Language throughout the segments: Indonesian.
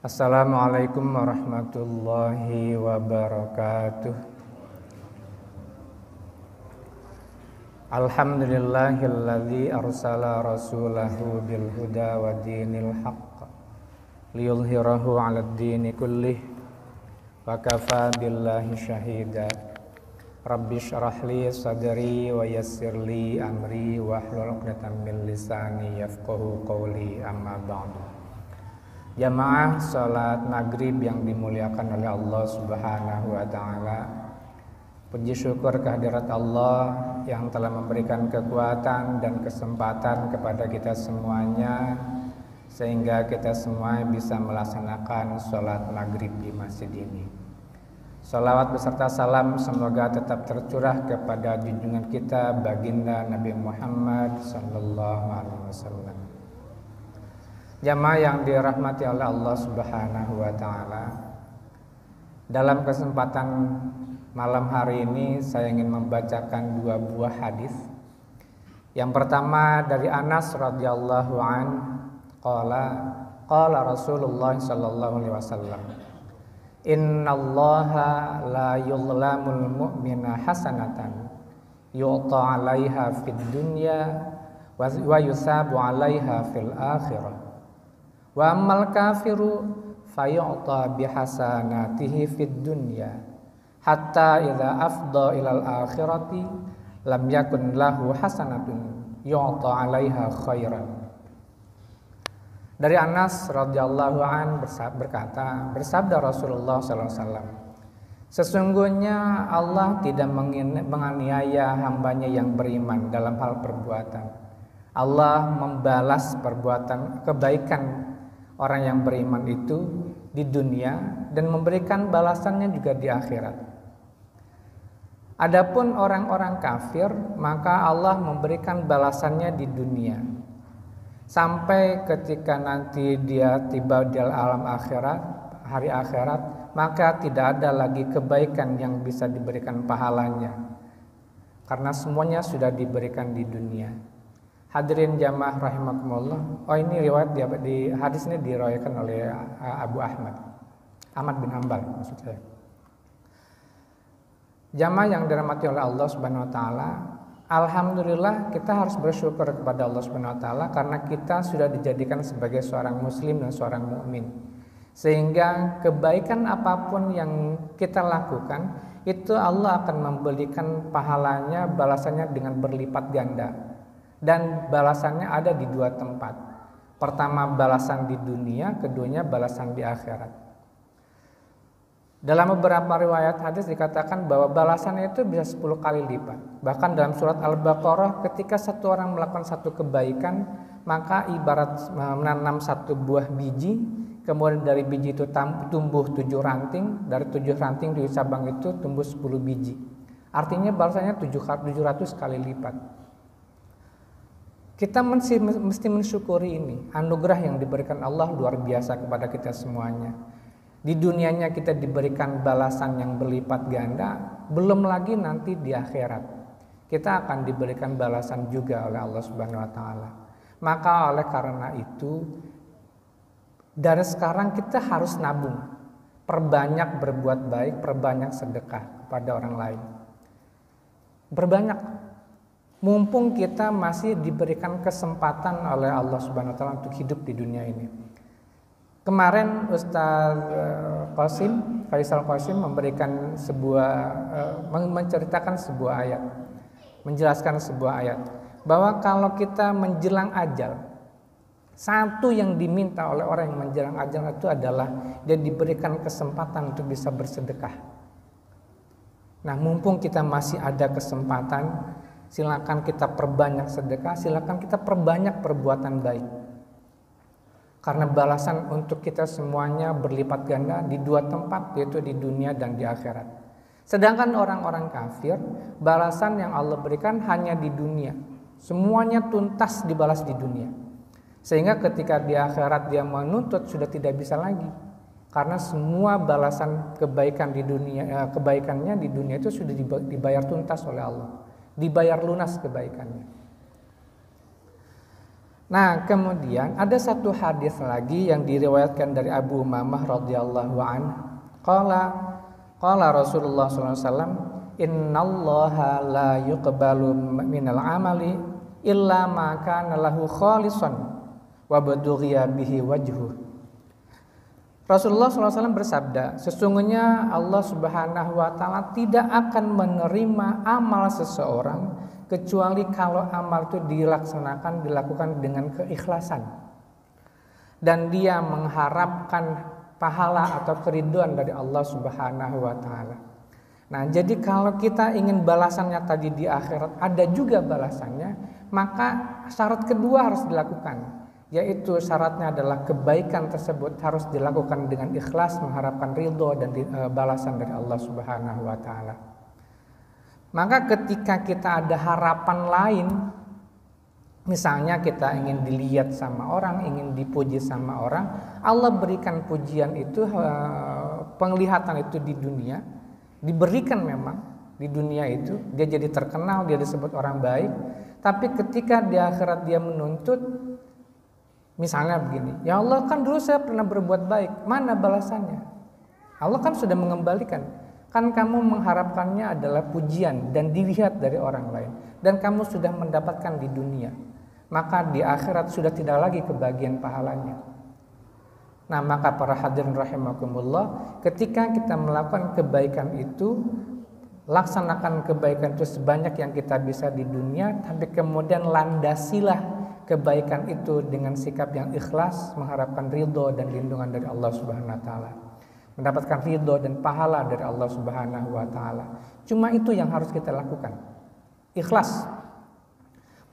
Assalamualaikum warahmatullahi wabarakatuh. Alhamdulillahilladzi arsala rasulahu bil huda wa dinil haqq liyudhhirahu 'alad dini kullih wa kafa billahi syahida. Rabbi shrah li sadri wa yassir li amri wa hlul 'uqdatam min lisani yafqahu qawli, amma ba'du. Jamaah salat maghrib yang dimuliakan oleh Allah Subhanahu wa ta'ala, puji syukur kehadirat Allah yang telah memberikan kekuatan dan kesempatan kepada kita semuanya sehingga kita semua bisa melaksanakan salat maghrib di masjid ini. Salawat beserta salam semoga tetap tercurah kepada junjungan kita baginda Nabi Muhammad sallallahu alaihi wasallam. Jamaah yang dirahmati oleh Allah Subhanahu wa ta'ala, dalam kesempatan malam hari ini saya ingin membacakan dua buah hadis. Yang pertama dari Anas radhiyallahu an, qala Rasulullah sallallahu alaihi wasallam, innallaha la yuzlamul mu'mina hasanatan yu'ta 'alaiha fid dunya wa yusabu 'alaiha fil akhirah. Wa ammal kafiru fayu'ta bihasanatihi fid dunya hatta idza afdha ilal akhirati lam yakun lahu hasanatun yu'ta 'alaiha khairan. Dari Anas radhiyallahu an berkata, bersabda Rasulullah sallallahu alaihi wasallam, sesungguhnya Allah tidak menganiaya hambanya yang beriman dalam hal perbuatan. Allah membalas perbuatan kebaikan orang yang beriman itu di dunia dan memberikan balasannya juga di akhirat. Adapun orang-orang kafir, maka Allah memberikan balasannya di dunia sampai ketika nanti dia tiba di alam akhirat, hari akhirat, maka tidak ada lagi kebaikan yang bisa diberikan pahalanya karena semuanya sudah diberikan di dunia. Hadirin jamaah rahimakumullah. Oh, ini riwayat di hadis ini diriwayatkan oleh Abu Ahmad bin Hanbal maksud saya. Jamaah yang dirahmati oleh Allah Subhanahu wa taala, alhamdulillah kita harus bersyukur kepada Allah Subhanahu wa taala karena kita sudah dijadikan sebagai seorang muslim dan seorang mukmin. Sehingga kebaikan apapun yang kita lakukan itu Allah akan memberikan pahalanya, balasannya dengan berlipat ganda. Dan balasannya ada di dua tempat. Pertama balasan di dunia, keduanya balasan di akhirat. Dalam beberapa riwayat hadis dikatakan bahwa balasannya itu bisa 10 kali lipat. Bahkan dalam surat Al-Baqarah, ketika satu orang melakukan satu kebaikan, maka ibarat menanam satu buah biji, kemudian dari biji itu tumbuh 7 ranting, dari 7 ranting 7 cabang itu tumbuh 10 biji. Artinya balasannya 700 kali lipat. Kita mesti mensyukuri ini, anugerah yang diberikan Allah luar biasa kepada kita semuanya. Di dunianya kita diberikan balasan yang berlipat ganda, belum lagi nanti di akhirat kita akan diberikan balasan juga oleh Allah Subhanahu wa taala. Maka oleh karena itu dari sekarang kita harus nabung, perbanyak berbuat baik, perbanyak sedekah kepada orang lain. Berbanyak. Mumpung kita masih diberikan kesempatan oleh Allah Subhanahu wa taala untuk hidup di dunia ini. Kemarin Ustaz Faisal Qasim memberikan menceritakan sebuah ayat, menjelaskan sebuah ayat bahwa kalau kita menjelang ajal, satu yang diminta oleh orang yang menjelang ajal itu adalah dia diberikan kesempatan untuk bisa bersedekah. Nah, mumpung kita masih ada kesempatan, silakan kita perbanyak sedekah, silakan kita perbanyak perbuatan baik. Karena balasan untuk kita semuanya berlipat ganda di dua tempat, yaitu di dunia dan di akhirat. Sedangkan orang-orang kafir, balasan yang Allah berikan hanya di dunia. Semuanya tuntas dibalas di dunia. Sehingga ketika di akhirat dia menuntut sudah tidak bisa lagi. Karena semua balasan kebaikan di dunia, kebaikannya di dunia itu sudah dibayar tuntas oleh Allah. Dibayar lunas kebaikannya. Nah, kemudian ada satu hadis lagi yang diriwayatkan dari Abu Umamah radhiyallahu anhu. Qala Rasulullah sallallahu alaihi wasallam, "Innallaha la yuqbalu minal amali illa ma kana lahu khalisan wa badughiya bihi wajhu." Rasulullah SAW bersabda, sesungguhnya Allah Subhanahu wa Ta'ala tidak akan menerima amal seseorang kecuali kalau amal itu dilakukan dengan keikhlasan dan dia mengharapkan pahala atau keriduan dari Allah Subhanahu wa Ta'ala. Nah, jadi kalau kita ingin balasannya tadi di akhirat ada juga balasannya, maka syarat kedua harus dilakukan, yaitu syaratnya adalah kebaikan tersebut harus dilakukan dengan ikhlas, mengharapkan ridho dan balasan dari Allah Subhanahu wa Ta'ala. Maka ketika kita ada harapan lain, misalnya kita ingin dilihat sama orang, ingin dipuji sama orang, Allah berikan pujian itu, penglihatan itu di dunia, diberikan memang di dunia itu, dia jadi terkenal, dia disebut orang baik. Tapi ketika di akhirat dia menuntut, misalnya begini, ya Allah kan dulu saya pernah berbuat baik, mana balasannya? Allah kan sudah mengembalikan. Kan kamu mengharapkannya adalah pujian dan dilihat dari orang lain. Dan kamu sudah mendapatkan di dunia. Maka di akhirat sudah tidak lagi kebagian pahalanya. Nah, maka para hadirin rahimakumullah, ketika kita melakukan kebaikan itu, laksanakan kebaikan itu sebanyak yang kita bisa di dunia, tapi kemudian landasilah kebaikan itu dengan sikap yang ikhlas, mengharapkan ridho dan lindungan dari Allah Subhanahu wa Ta'ala, mendapatkan ridho dan pahala dari Allah Subhanahu wa Ta'ala. Cuma itu yang harus kita lakukan, ikhlas.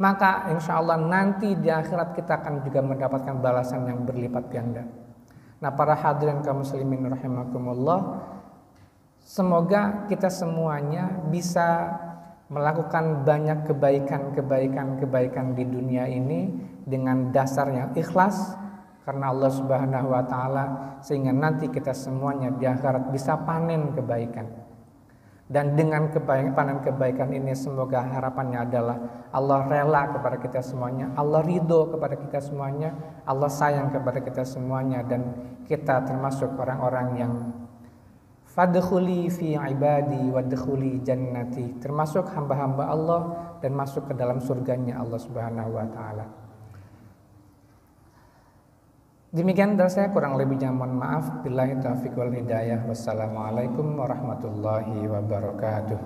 Maka insya Allah nanti di akhirat kita akan juga mendapatkan balasan yang berlipat ganda. Nah, para hadirin kaum muslimin rahimakumullah, semoga kita semuanya bisa melakukan banyak kebaikan di dunia ini dengan dasar yang ikhlas karena Allah Subhanahu wa Ta'ala, sehingga nanti kita semuanya di akhirat bisa panen kebaikan. Dan dengan panen kebaikan ini semoga harapannya adalah Allah rela kepada kita semuanya, Allah ridho kepada kita semuanya, Allah sayang kepada kita semuanya, dan kita termasuk orang-orang yang fadkhuli fi ibadi wadkhuli jannati, termasuk hamba-hamba Allah dan masuk ke dalam surganya Allah Subhanahu wa Ta'ala. Demikian dari saya, kurang lebihnya mohon maaf. Billahi taufiq wal hidayah. Wassalamualaikum warahmatullahi wabarakatuh.